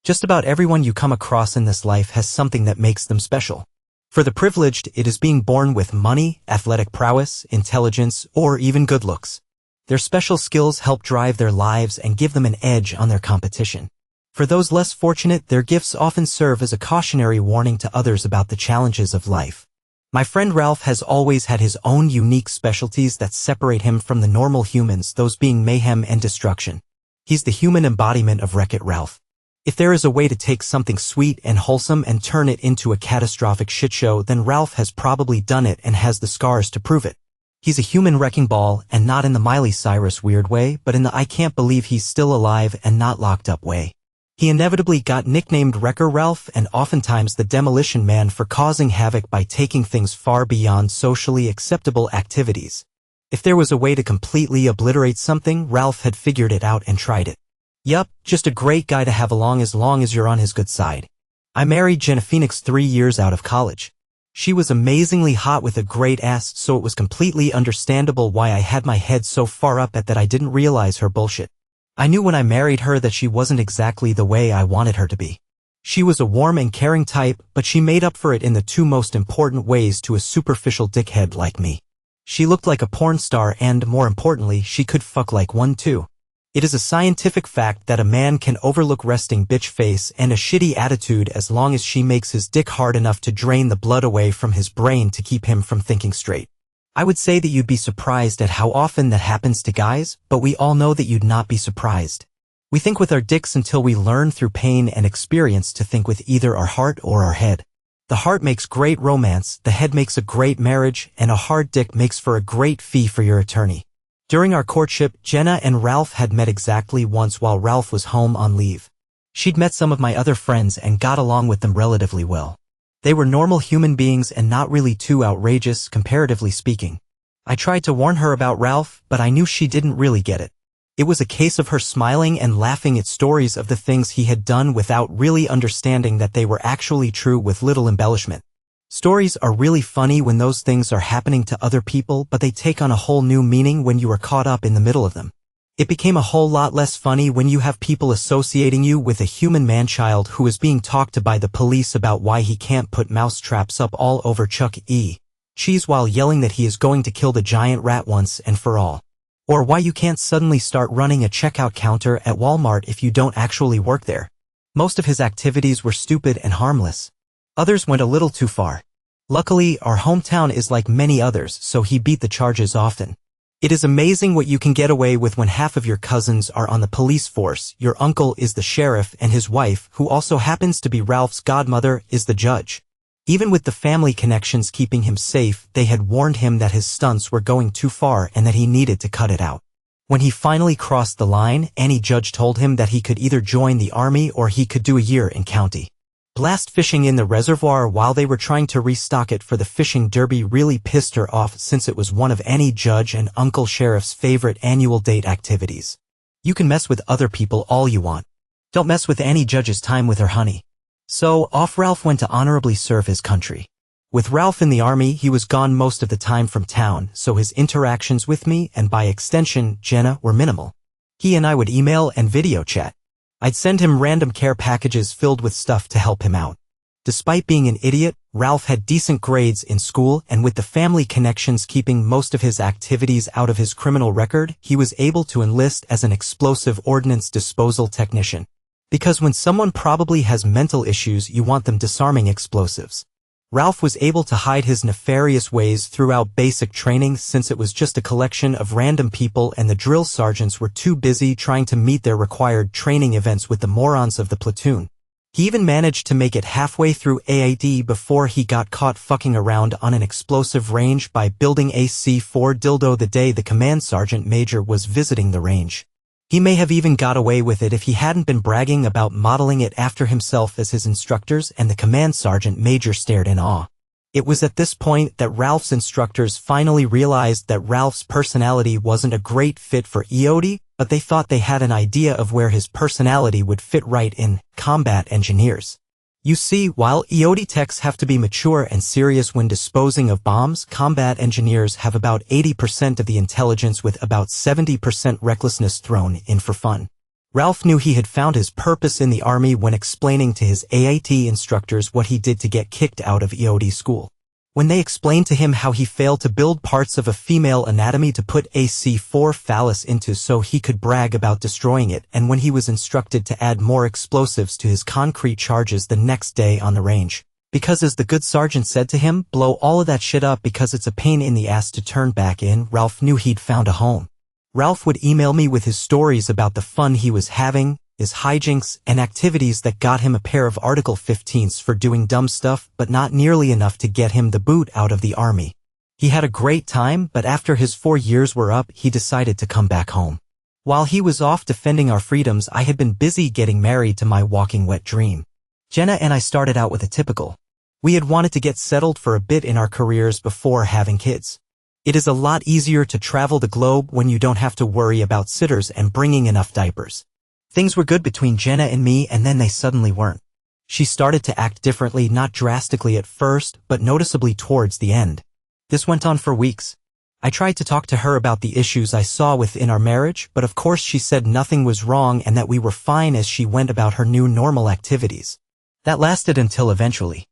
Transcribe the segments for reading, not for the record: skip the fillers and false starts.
Just about everyone you come across in this life has something that makes them special. For the privileged, it is being born with money, athletic prowess, intelligence, or even good looks. Their special skills help drive their lives and give them an edge on their competition. For those less fortunate, their gifts often serve as a cautionary warning to others about the challenges of life. My friend Ralph has always had his own unique specialties that separate him from the normal humans, those being mayhem and destruction. He's the human embodiment of Wreck-It Ralph. If there is a way to take something sweet and wholesome and turn it into a catastrophic shitshow, then Ralph has probably done it and has the scars to prove it. He's a human wrecking ball, and not in the Miley Cyrus weird way, but in the I can't believe he's still alive and not locked up way. He inevitably got nicknamed Wrecker Ralph and oftentimes the Demolition Man for causing havoc by taking things far beyond socially acceptable activities. If there was a way to completely obliterate something, Ralph had figured it out and tried it. Yup, just a great guy to have along as you're on his good side. I married Jenna Phoenix 3 years out of college. She was amazingly hot with a great ass, so it was completely understandable why I had my head so far up at that I didn't realize her bullshit. I knew when I married her that she wasn't exactly the way I wanted her to be. She was a warm and caring type, but she made up for it in the two most important ways to a superficial dickhead like me. She looked like a porn star and, more importantly, she could fuck like one too. It is a scientific fact that a man can overlook resting bitch face and a shitty attitude as long as she makes his dick hard enough to drain the blood away from his brain to keep him from thinking straight. I would say that you'd be surprised at how often that happens to guys, but we all know that you'd not be surprised. We think with our dicks until we learn through pain and experience to think with either our heart or our head. The heart makes great romance, the head makes a great marriage, and a hard dick makes for a great fee for your attorney. During our courtship, Jenna and Ralph had met exactly once while Ralph was home on leave. She'd met some of my other friends and got along with them relatively well. They were normal human beings and not really too outrageous, comparatively speaking. I tried to warn her about Ralph, but I knew she didn't really get it. It was a case of her smiling and laughing at stories of the things he had done without really understanding that they were actually true with little embellishment. Stories are really funny when those things are happening to other people, but they take on a whole new meaning when you are caught up in the middle of them. It became a whole lot less funny when you have people associating you with a human man-child who is being talked to by the police about why he can't put mouse traps up all over Chuck E. Cheese while yelling that he is going to kill the giant rat once and for all. Or why you can't suddenly start running a checkout counter at Walmart if you don't actually work there. Most of his activities were stupid and harmless. Others went a little too far. Luckily, our hometown is like many others, so he beat the charges often. It is amazing what you can get away with when half of your cousins are on the police force, your uncle is the sheriff, and his wife, who also happens to be Ralph's godmother, is the judge. Even with the family connections keeping him safe, they had warned him that his stunts were going too far and that he needed to cut it out. When he finally crossed the line, any judge told him that he could either join the army or he could do a year in county. Blast fishing in the reservoir while they were trying to restock it for the fishing derby really pissed her off since it was one of any judge and Uncle Sheriff's favorite annual date activities. You can mess with other people all you want. Don't mess with any judge's time with her honey. So, off Ralph went to honorably serve his country. With Ralph in the army, he was gone most of the time from town, so his interactions with me, and by extension, Jenna, were minimal. He and I would email and video chat. I'd send him random care packages filled with stuff to help him out. Despite being an idiot, Ralph had decent grades in school, and with the family connections keeping most of his activities out of his criminal record, he was able to enlist as an explosive ordnance disposal technician. Because when someone probably has mental issues, you want them disarming explosives. Ralph was able to hide his nefarious ways throughout basic training since it was just a collection of random people and the drill sergeants were too busy trying to meet their required training events with the morons of the platoon. He even managed to make it halfway through AID before he got caught fucking around on an explosive range by building a C4 dildo the day the command sergeant major was visiting the range. He may have even got away with it if he hadn't been bragging about modeling it after himself as his instructors, and the command sergeant major stared in awe. It was at this point that Ralph's instructors finally realized that Ralph's personality wasn't a great fit for EOD, but they thought they had an idea of where his personality would fit right in combat engineers. You see, while EOD techs have to be mature and serious when disposing of bombs, combat engineers have about 80% of the intelligence with about 70% recklessness thrown in for fun. Ralph knew he had found his purpose in the army when explaining to his AAT instructors what he did to get kicked out of EOD school. When they explained to him how he failed to build parts of a female anatomy to put a C4 phallus into so he could brag about destroying it, and when he was instructed to add more explosives to his concrete charges the next day on the range. Because as the good sergeant said to him, blow all of that shit up because it's a pain in the ass to turn back in, Ralph knew he'd found a home. Ralph would email me with his stories about the fun he was having, his hijinks, and activities that got him a pair of Article 15s for doing dumb stuff but not nearly enough to get him the boot out of the army. He had a great time, but after his 4 years were up, he decided to come back home. While he was off defending our freedoms, I had been busy getting married to my walking wet dream. Jenna and I started out with a typical. We had wanted to get settled for a bit in our careers before having kids. It is a lot easier to travel the globe when you don't have to worry about sitters and bringing enough diapers. Things were good between Jenna and me, and then they suddenly weren't. She started to act differently, not drastically at first, but noticeably towards the end. This went on for weeks. I tried to talk to her about the issues I saw within our marriage, but of course she said nothing was wrong and that we were fine as she went about her new normal activities. That lasted until eventually.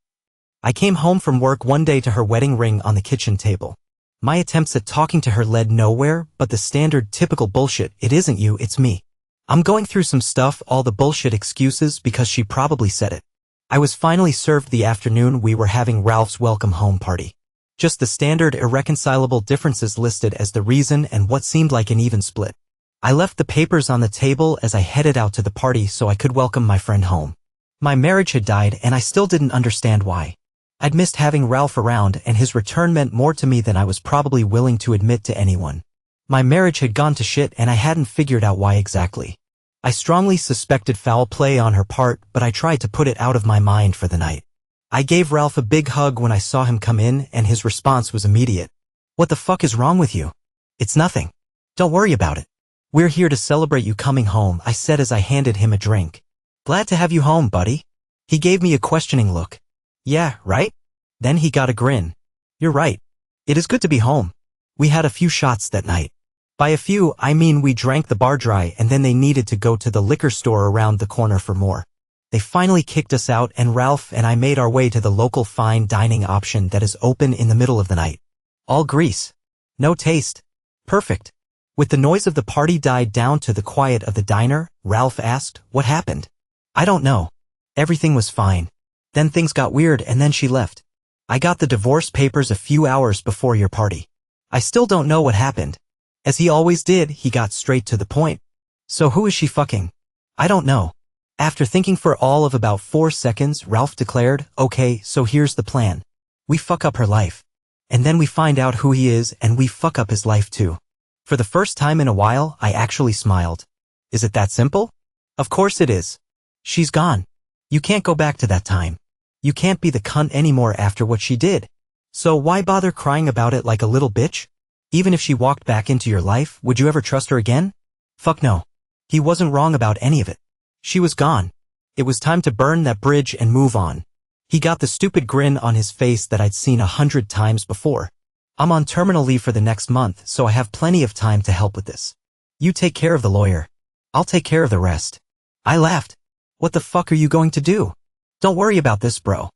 I came home from work one day to her wedding ring on the kitchen table. My attempts at talking to her led nowhere, but the standard typical bullshit, it isn't you, it's me. I'm going through some stuff, all the bullshit excuses because she probably said it. I was finally served the afternoon we were having Ralph's welcome home party. Just the standard irreconcilable differences listed as the reason and what seemed like an even split. I left the papers on the table as I headed out to the party so I could welcome my friend home. My marriage had died and I still didn't understand why. I'd missed having Ralph around and his return meant more to me than I was probably willing to admit to anyone. My marriage had gone to shit and I hadn't figured out why exactly. I strongly suspected foul play on her part, but I tried to put it out of my mind for the night. I gave Ralph a big hug when I saw him come in and his response was immediate. What the fuck is wrong with you? It's nothing. Don't worry about it. We're here to celebrate you coming home, I said as I handed him a drink. Glad to have you home, buddy. He gave me a questioning look. Yeah, right? Then he got a grin. You're right. It is good to be home. We had a few shots that night. By a few, I mean we drank the bar dry and then they needed to go to the liquor store around the corner for more. They finally kicked us out and Ralph and I made our way to the local fine dining option that is open in the middle of the night. All grease. No taste. Perfect. With the noise of the party died down to the quiet of the diner, Ralph asked, what happened? I don't know. Everything was fine. Then things got weird and then she left. I got the divorce papers a few hours before your party. I still don't know what happened. As he always did, he got straight to the point. So who is she fucking? I don't know. After thinking for all of about 4 seconds, Ralph declared, okay, so here's the plan. We fuck up her life. And then we find out who he is and we fuck up his life too. For the first time in a while, I actually smiled. Is it that simple? Of course it is. She's gone. You can't go back to that time. You can't be the cunt anymore after what she did. So why bother crying about it like a little bitch? Even if she walked back into your life, would you ever trust her again? Fuck no. He wasn't wrong about any of it. She was gone. It was time to burn that bridge and move on. He got the stupid grin on his face that I'd seen 100 times before. I'm on terminal leave for the next month, so I have plenty of time to help with this. You take care of the lawyer. I'll take care of the rest. I laughed. What the fuck are you going to do? Don't worry about this, bro.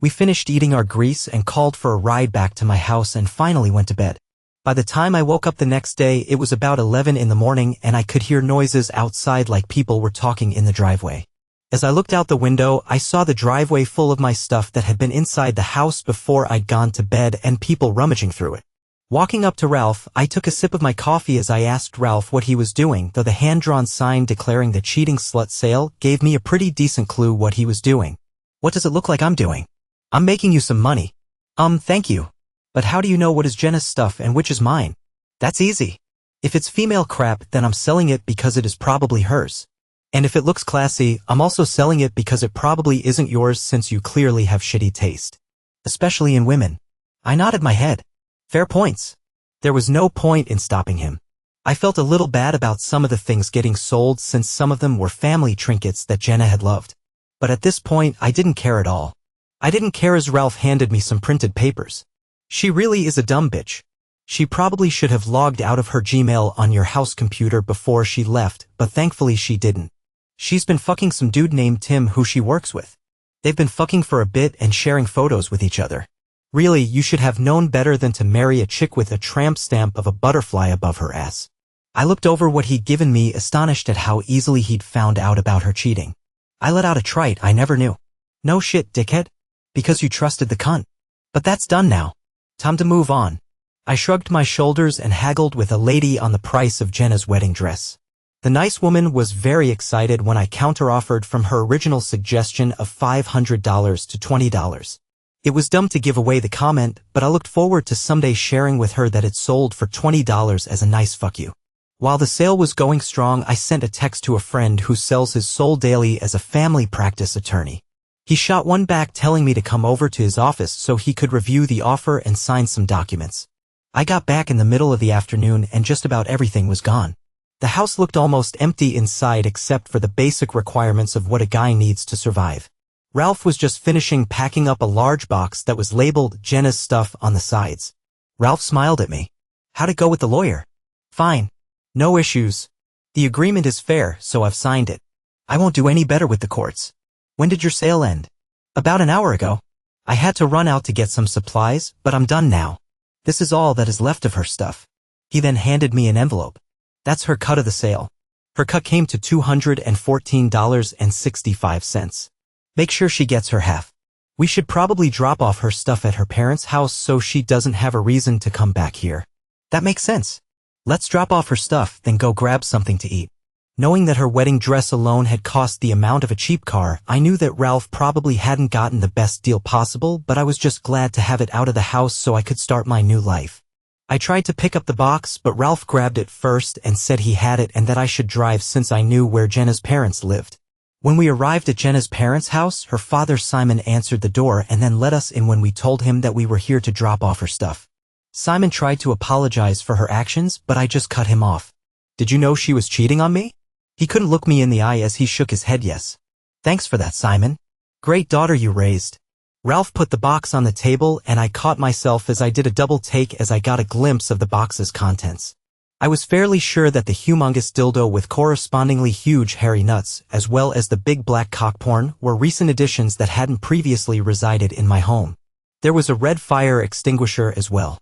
We finished eating our grease and called for a ride back to my house and finally went to bed. By the time I woke up the next day, it was about 11 in the morning and I could hear noises outside like people were talking in the driveway. As I looked out the window, I saw the driveway full of my stuff that had been inside the house before I'd gone to bed and people rummaging through it. Walking up to Ralph, I took a sip of my coffee as I asked Ralph what he was doing, though the hand-drawn sign declaring the cheating slut sale gave me a pretty decent clue what he was doing. What does it look like I'm doing? I'm making you some money. Thank you. But how do you know what is Jenna's stuff and which is mine? That's easy. If it's female crap, then I'm selling it because it is probably hers. And if it looks classy, I'm also selling it because it probably isn't yours since you clearly have shitty taste. Especially in women. I nodded my head. Fair points. There was no point in stopping him. I felt a little bad about some of the things getting sold since some of them were family trinkets that Jenna had loved. But at this point, I didn't care at all. I didn't care as Ralph handed me some printed papers. She really is a dumb bitch. She probably should have logged out of her Gmail on your house computer before she left, but thankfully she didn't. She's been fucking some dude named Tim who she works with. They've been fucking for a bit and sharing photos with each other. Really, you should have known better than to marry a chick with a tramp stamp of a butterfly above her ass. I looked over what he'd given me, astonished at how easily he'd found out about her cheating. I let out a trite I never knew. No shit, dickhead. Because you trusted the cunt. But that's done now. Time to move on. I shrugged my shoulders and haggled with a lady on the price of Jenna's wedding dress. The nice woman was very excited when I counteroffered from her original suggestion of $500 to $20. It was dumb to give away the comment, but I looked forward to someday sharing with her that it sold for $20 as a nice fuck you. While the sale was going strong, I sent a text to a friend who sells his soul daily as a family practice attorney. He shot one back telling me to come over to his office so he could review the offer and sign some documents. I got back in the middle of the afternoon and just about everything was gone. The house looked almost empty inside except for the basic requirements of what a guy needs to survive. Ralph was just finishing packing up a large box that was labeled Jenna's stuff on the sides. Ralph smiled at me. How'd it go with the lawyer? Fine. No issues. The agreement is fair, so I've signed it. I won't do any better with the courts. When did your sale end? About an hour ago. I had to run out to get some supplies, but I'm done now. This is all that is left of her stuff. He then handed me an envelope. That's her cut of the sale. Her cut came to $214.65. Make sure she gets her half. We should probably drop off her stuff at her parents' house so she doesn't have a reason to come back here. That makes sense. Let's drop off her stuff, then go grab something to eat. Knowing that her wedding dress alone had cost the amount of a cheap car, I knew that Ralph probably hadn't gotten the best deal possible, but I was just glad to have it out of the house so I could start my new life. I tried to pick up the box, but Ralph grabbed it first and said he had it and that I should drive since I knew where Jenna's parents lived. When we arrived at Jenna's parents' house, her father Simon answered the door and then let us in when we told him that we were here to drop off her stuff. Simon tried to apologize for her actions, but I just cut him off. Did you know she was cheating on me? He couldn't look me in the eye as he shook his head yes. Thanks for that, Simon. Great daughter you raised. Ralph put the box on the table and I caught myself as I did a double take as I got a glimpse of the box's contents. I was fairly sure that the humongous dildo with correspondingly huge hairy nuts, as well as the big black cock porn, were recent additions that hadn't previously resided in my home. There was a red fire extinguisher as well.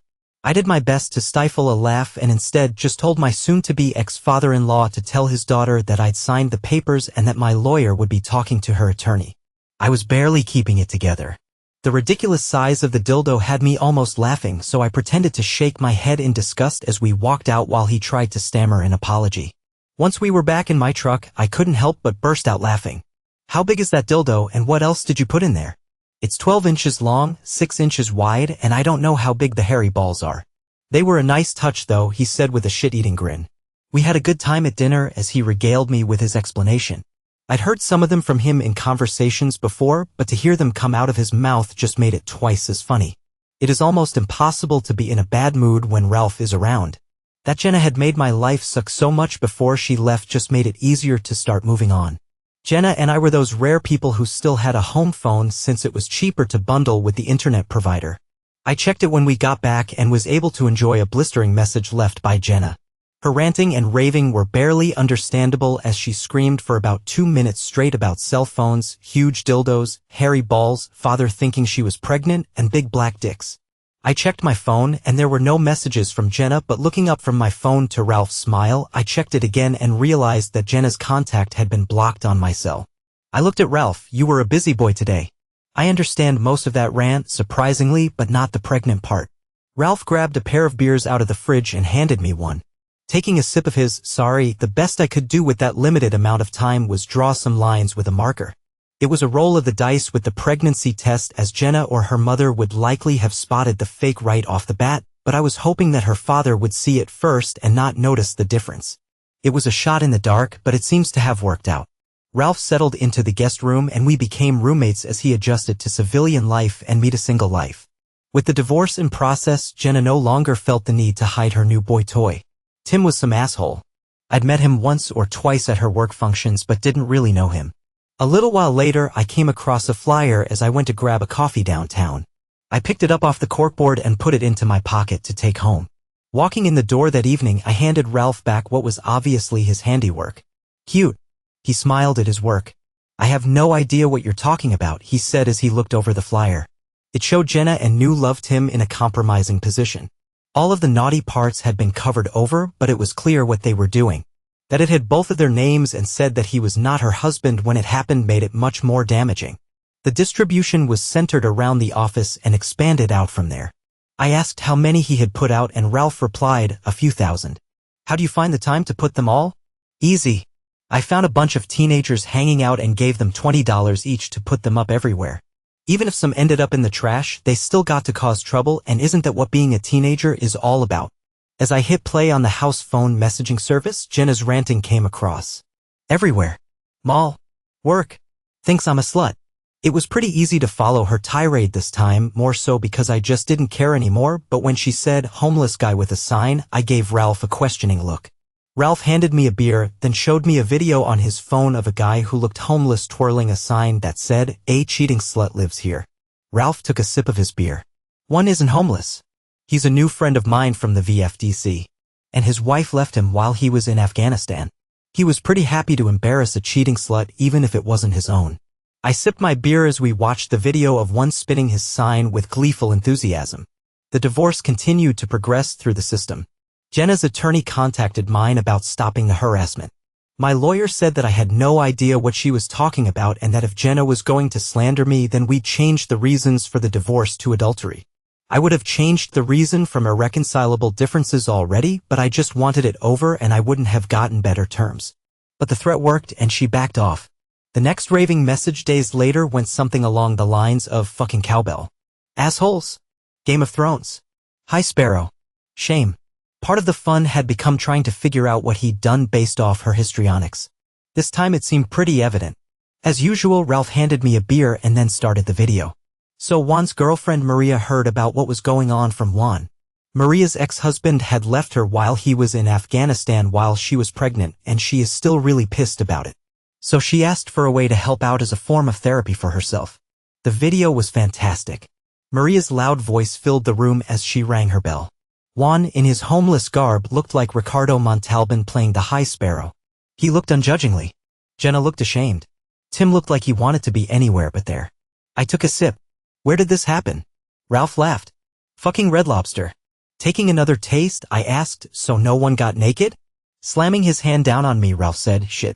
I did my best to stifle a laugh and instead just told my soon-to-be ex-father-in-law to tell his daughter that I'd signed the papers and that my lawyer would be talking to her attorney. I was barely keeping it together. The ridiculous size of the dildo had me almost laughing, so I pretended to shake my head in disgust as we walked out while he tried to stammer an apology. Once we were back in my truck, I couldn't help but burst out laughing. How big is that dildo and what else did you put in there? It's 12 inches long, 6 inches wide, and I don't know how big the hairy balls are. They were a nice touch though, he said with a shit-eating grin. We had a good time at dinner as he regaled me with his explanation. I'd heard some of them from him in conversations before, but to hear them come out of his mouth just made it twice as funny. It is almost impossible to be in a bad mood when Ralph is around. That Jenna had made my life suck so much before she left just made it easier to start moving on. Jenna and I were those rare people who still had a home phone since it was cheaper to bundle with the internet provider. I checked it when we got back and was able to enjoy a blistering message left by Jenna. Her ranting and raving were barely understandable as she screamed for about 2 minutes straight about cell phones, huge dildos, hairy balls, father thinking she was pregnant, and big black dicks. I checked my phone and there were no messages from Jenna, but looking up from my phone to Ralph's smile, I checked it again and realized that Jenna's contact had been blocked on my cell. I looked at Ralph. You were a busy boy today. I understand most of that rant, surprisingly, but not the pregnant part. Ralph grabbed a pair of beers out of the fridge and handed me one. Taking a sip of his, sorry, the best I could do with that limited amount of time was draw some lines with a marker. It was a roll of the dice with the pregnancy test, as Jenna or her mother would likely have spotted the fake right off the bat, but I was hoping that her father would see it first and not notice the difference. It was a shot in the dark, but it seems to have worked out. Ralph settled into the guest room and we became roommates as he adjusted to civilian life and me to single life. With the divorce in process, Jenna no longer felt the need to hide her new boy toy. Tim was some asshole. I'd met him once or twice at her work functions but didn't really know him. A little while later, I came across a flyer as I went to grab a coffee downtown. I picked it up off the corkboard and put it into my pocket to take home. Walking in the door that evening, I handed Ralph back what was obviously his handiwork. Cute. He smiled at his work. I have no idea what you're talking about, he said as he looked over the flyer. It showed Jenna and New loved him in a compromising position. All of the naughty parts had been covered over, but it was clear what they were doing. That it had both of their names and said that he was not her husband when it happened made it much more damaging. The distribution was centered around the office and expanded out from there. I asked how many he had put out and Ralph replied, a few thousand. How do you find the time to put them all? Easy. I found a bunch of teenagers hanging out and gave them $20 each to put them up everywhere. Even if some ended up in the trash, they still got to cause trouble, and isn't that what being a teenager is all about? As I hit play on the house phone messaging service, Jenna's ranting came across. Everywhere. Mall. Work. Thinks I'm a slut. It was pretty easy to follow her tirade this time, more so because I just didn't care anymore, but when she said, homeless guy with a sign, I gave Ralph a questioning look. Ralph handed me a beer, then showed me a video on his phone of a guy who looked homeless twirling a sign that said, "A cheating slut lives here." Ralph took a sip of his beer. One isn't homeless. He's a new friend of mine from the VFDC. And his wife left him while he was in Afghanistan. He was pretty happy to embarrass a cheating slut even if it wasn't his own. I sipped my beer as we watched the video of one spinning his sign with gleeful enthusiasm. The divorce continued to progress through the system. Jenna's attorney contacted mine about stopping the harassment. My lawyer said that I had no idea what she was talking about and that if Jenna was going to slander me, then we'd change the reasons for the divorce to adultery. I would have changed the reason from irreconcilable differences already, but I just wanted it over and I wouldn't have gotten better terms. But the threat worked and she backed off. The next raving message days later went something along the lines of fucking cowbell. Assholes. Game of Thrones. High Sparrow. Shame. Part of the fun had become trying to figure out what he'd done based off her histrionics. This time it seemed pretty evident. As usual, Ralph handed me a beer and then started the video. So Juan's girlfriend Maria heard about what was going on from Juan. Maria's ex-husband had left her while he was in Afghanistan while she was pregnant, and she is still really pissed about it. So she asked for a way to help out as a form of therapy for herself. The video was fantastic. Maria's loud voice filled the room as she rang her bell. Juan, in his homeless garb, looked like Ricardo Montalban playing the High Sparrow. He looked unjudgingly. Jenna looked ashamed. Tim looked like he wanted to be anywhere but there. I took a sip. Where did this happen? Ralph laughed. Fucking Red Lobster. Taking another taste, I asked, so no one got naked? Slamming his hand down on me, Ralph said, shit.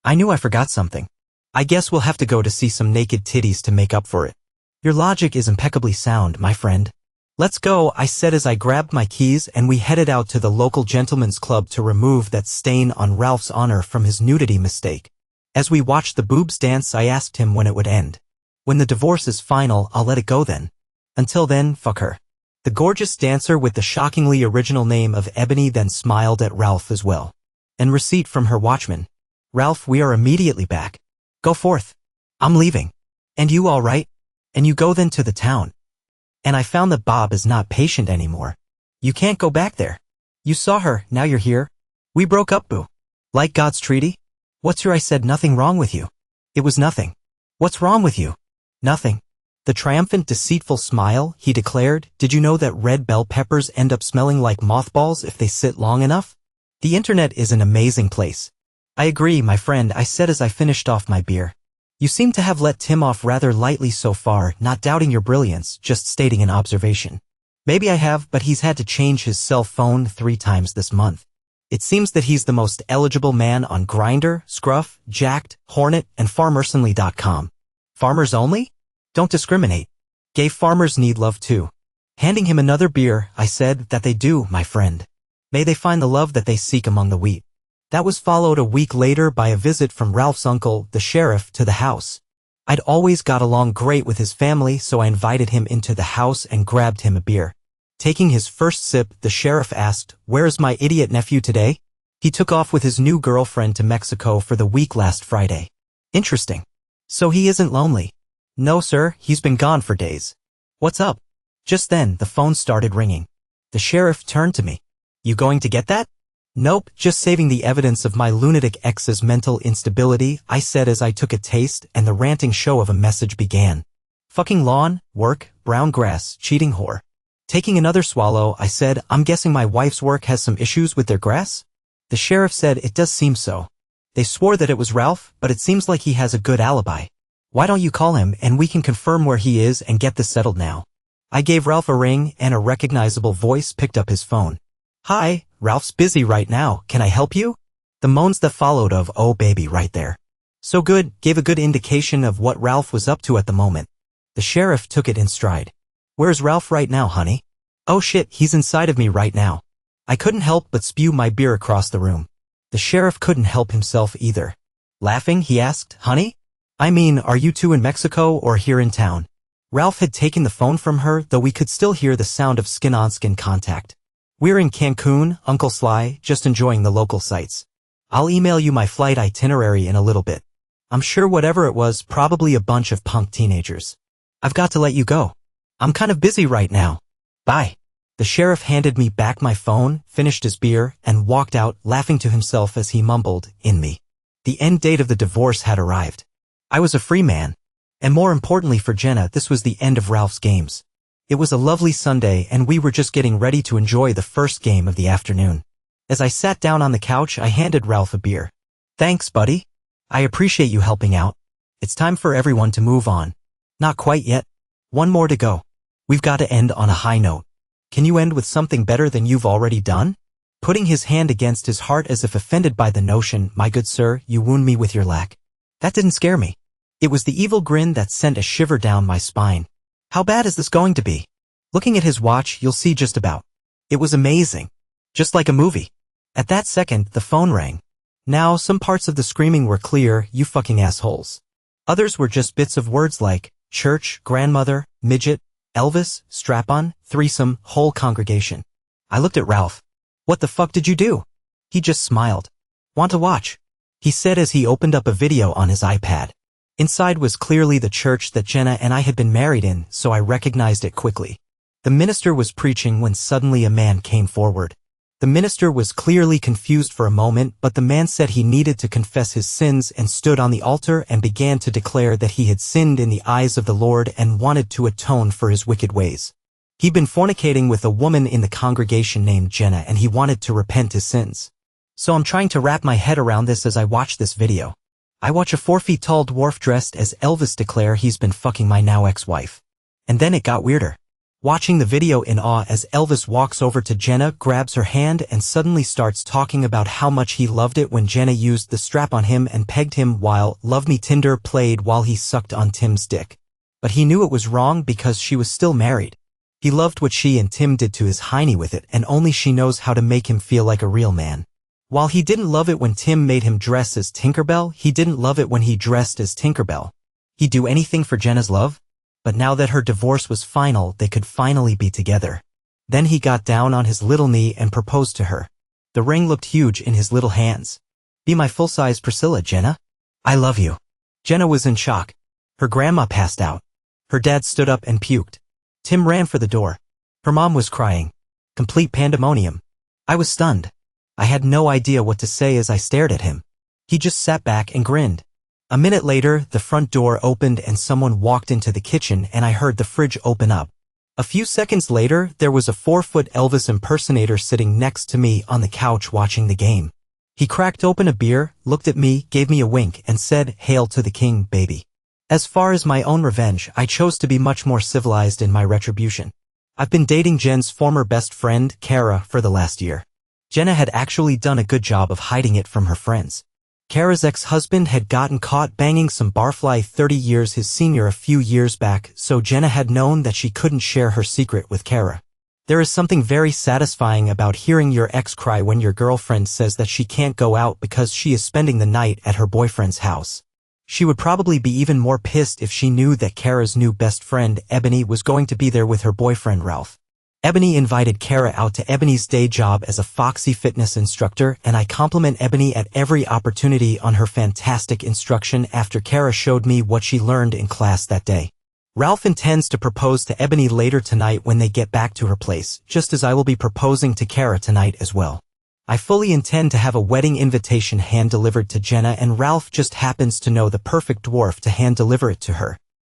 I knew I forgot something. I guess we'll have to go to see some naked titties to make up for it. Your logic is impeccably sound, my friend. Let's go, I said as I grabbed my keys and we headed out to the local gentleman's club to remove that stain on Ralph's honor from his nudity mistake. As we watched the boobs dance, I asked him when it would end. When the divorce is final, I'll let it go then. Until then, fuck her. The gorgeous dancer with the shockingly original name of Ebony then smiled at Ralph as well. And receipt from her watchman. Ralph, we are immediately back. Go forth. I'm leaving. And you all right? And you go then to the town. And I found that Bob is not patient anymore. You can't go back there. You saw her, now you're here. We broke up, boo. Like God's treaty? What's your I said nothing wrong with you. It was nothing. What's wrong with you? Nothing. The triumphant, deceitful smile, he declared, did you know that red bell peppers end up smelling like mothballs if they sit long enough? The internet is an amazing place. I agree, my friend, I said as I finished off my beer. You seem to have let Tim off rather lightly so far, not doubting your brilliance, just stating an observation. Maybe I have, but he's had to change his cell phone 3 times this month. It seems that he's the most eligible man on Grindr, Scruff, Jacked, Hornet, and FarmersOnly.com. Farmers only? Don't discriminate. Gay farmers need love too. Handing him another beer, I said that they do, my friend. May they find the love that they seek among the wheat. That was followed a week later by a visit from Ralph's uncle, the sheriff, to the house. I'd always got along great with his family, so I invited him into the house and grabbed him a beer. Taking his first sip, the sheriff asked, "Where's my idiot nephew today?" He took off with his new girlfriend to Mexico for the week last Friday. Interesting. So he isn't lonely. No, sir, he's been gone for days. What's up? Just then, the phone started ringing. The sheriff turned to me. You going to get that? Nope, just saving the evidence of my lunatic ex's mental instability, I said as I took a taste, and the ranting show of a message began. Fucking lawn, work, brown grass, cheating whore. Taking another swallow, I said, I'm guessing my wife's work has some issues with their grass? The sheriff said it does seem so. They swore that it was Ralph, but it seems like he has a good alibi. Why don't you call him and we can confirm where he is and get this settled now? I gave Ralph a ring and a recognizable voice picked up his phone. Hi, Ralph's busy right now, can I help you? The moans that followed of, oh baby right there. So good, gave a good indication of what Ralph was up to at the moment. The sheriff took it in stride. Where's Ralph right now, honey? Oh shit, he's inside of me right now. I couldn't help but spew my beer across the room. The sheriff couldn't help himself either. Laughing, he asked, honey? I mean, are you two in Mexico or here in town? Ralph had taken the phone from her, though we could still hear the sound of skin-on-skin contact. We're in Cancun, Uncle Sly, just enjoying the local sights. I'll email you my flight itinerary in a little bit. I'm sure whatever it was, probably a bunch of punk teenagers. I've got to let you go. I'm kind of busy right now. Bye. The sheriff handed me back my phone, finished his beer, and walked out, laughing to himself as he mumbled, in me. The end date of the divorce had arrived. I was a free man. And more importantly for Jenna, this was the end of Ralph's games. It was a lovely Sunday and we were just getting ready to enjoy the first game of the afternoon. As I sat down on the couch, I handed Ralph a beer. Thanks, buddy. I appreciate you helping out. It's time for everyone to move on. Not quite yet. One more to go. We've got to end on a high note. Can you end with something better than you've already done? Putting his hand against his heart as if offended by the notion, my good sir, you wound me with your lack. That didn't scare me. It was the evil grin that sent a shiver down my spine. How bad is this going to be? Looking at his watch, you'll see just about. It was amazing. Just like a movie. At that second, the phone rang. Now, some parts of the screaming were clear, you fucking assholes. Others were just bits of words like church, grandmother, midget, Elvis, strap-on, threesome, whole congregation. I looked at Ralph. What the fuck did you do? He just smiled. Want to watch? He said as he opened up a video on his iPad. Inside was clearly the church that Jenna and I had been married in, so I recognized it quickly. The minister was preaching when suddenly a man came forward. The minister was clearly confused for a moment, but the man said he needed to confess his sins and stood on the altar and began to declare that he had sinned in the eyes of the Lord and wanted to atone for his wicked ways. He'd been fornicating with a woman in the congregation named Jenna and he wanted to repent his sins. So I'm trying to wrap my head around this as I watch this video. I watch a 4-foot-tall dwarf dressed as Elvis declare he's been fucking my now ex-wife. And then it got weirder. Watching the video in awe as Elvis walks over to Jenna, grabs her hand and suddenly starts talking about how much he loved it when Jenna used the strap on him and pegged him while Love Me Tinder played while he sucked on Tim's dick. But he knew it was wrong because she was still married. He loved what she and Tim did to his hiney with it and only she knows how to make him feel like a real man. While he didn't love it when Tim made him dress as Tinkerbell, he didn't love it when he dressed as Tinkerbell. He'd do anything for Jenna's love. But now that her divorce was final, they could finally be together. Then he got down on his little knee and proposed to her. The ring looked huge in his little hands. Be my full-size Priscilla, Jenna. I love you. Jenna was in shock. Her grandma passed out. Her dad stood up and puked. Tim ran for the door. Her mom was crying. Complete pandemonium. I was stunned. I had no idea what to say as I stared at him. He just sat back and grinned. A minute later, the front door opened and someone walked into the kitchen and I heard the fridge open up. A few seconds later, there was a 4-foot Elvis impersonator sitting next to me on the couch watching the game. He cracked open a beer, looked at me, gave me a wink, and said, "Hail to the king, baby." As far as my own revenge, I chose to be much more civilized in my retribution. I've been dating Jen's former best friend, Kara, for the last year. Jenna had actually done a good job of hiding it from her friends. Kara's ex-husband had gotten caught banging some barfly 30 years his senior a few years back, so Jenna had known that she couldn't share her secret with Kara. There is something very satisfying about hearing your ex cry when your girlfriend says that she can't go out because she is spending the night at her boyfriend's house. She would probably be even more pissed if she knew that Kara's new best friend, Ebony, was going to be there with her boyfriend, Ralph. Ebony invited Kara out to Ebony's day job as a Foxy fitness instructor, and I compliment Ebony at every opportunity on her fantastic instruction after Kara showed me what she learned in class that day. Ralph intends to propose to Ebony later tonight when they get back to her place, just as I will be proposing to Kara tonight as well. I fully intend to have a wedding invitation hand-delivered to Jenna, and Ralph just happens to know the perfect dwarf to hand-deliver it to her.